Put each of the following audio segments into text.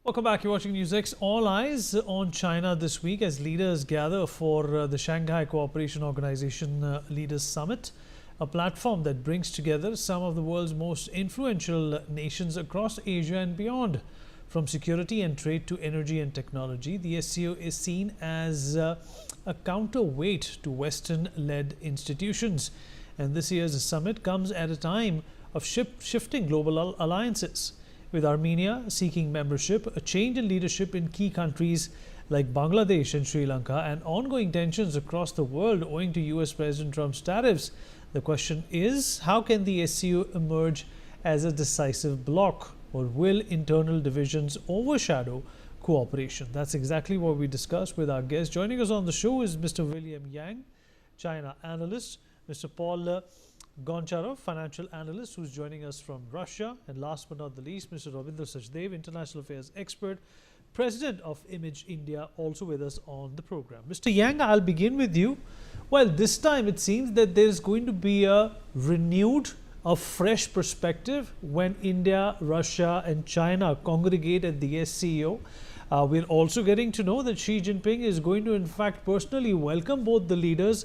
Welcome back. You're watching NewsX. All eyes on China this week as leaders gather for the Shanghai Cooperation Organization Leaders Summit, a platform that brings together some of the world's most influential nations across Asia and beyond. From security and trade to energy and technology, the SCO is seen as a counterweight to Western-led institutions. And this year's summit comes at a time of shifting global alliances, with Armenia seeking membership, a change in leadership in key countries like Bangladesh and Sri Lanka, and ongoing tensions across the world owing to US President Trump's tariffs. The question is, how can the SCO emerge as a decisive bloc, or will internal divisions overshadow cooperation? That's exactly what we discussed with our guest. Joining us on the show is Mr. William Yang, China analyst, Mr. Paul Goncharov, financial analyst, who's joining us from Russia, and last but not the least, Mr. Ravindra Sachdev, international affairs expert, president of Image India, also with us on the program. Mr. Yang, I'll begin with you. Well, this time it seems that there's going to be a renewed, a fresh perspective when India, Russia, and China congregate at the SCO. We're also getting to know that Xi Jinping is going to, in fact, personally welcome both the leaders.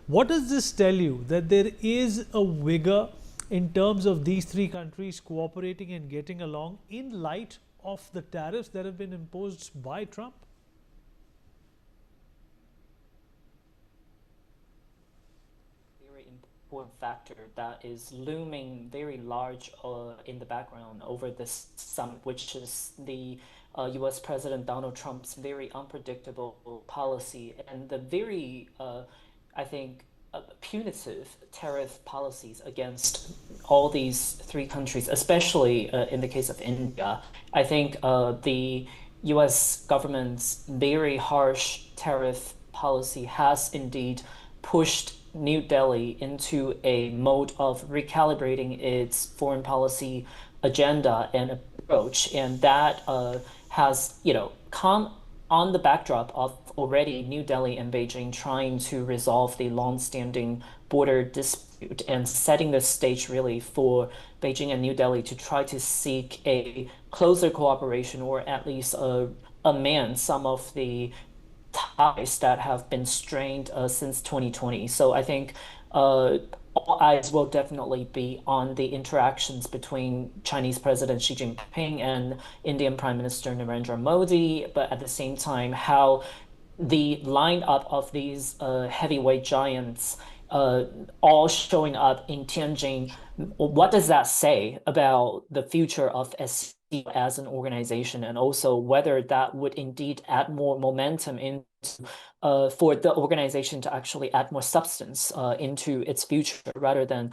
What does this tell you? That there is a vigor in terms of these three countries cooperating and getting along in light of the tariffs that have been imposed by Trump? Very important factor that is looming very large in the background over this summit, which is the US President Donald Trump's very unpredictable policy and the very I think, punitive tariff policies against all these three countries, especially in the case of India. I think the US government's very harsh tariff policy has indeed pushed New Delhi into a mode of recalibrating its foreign policy agenda and approach. And that has, come on the backdrop of already New Delhi and Beijing trying to resolve the long-standing border dispute and setting the stage really for Beijing and New Delhi to try to seek a closer cooperation, or at least amend some of the ties that have been strained since 2020. So I think all eyes will definitely be on the interactions between Chinese President Xi Jinping and Indian Prime Minister Narendra Modi, but at the same time, how the lineup of these heavyweight giants all showing up in Tianjin, what does that say about the future of SCO as an organization, and also whether that would indeed add more momentum into for the organization to actually add more substance into its future, rather than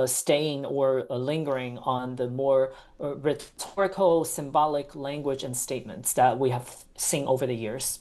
staying or lingering on the more rhetorical, symbolic language and statements that we have seen over the years.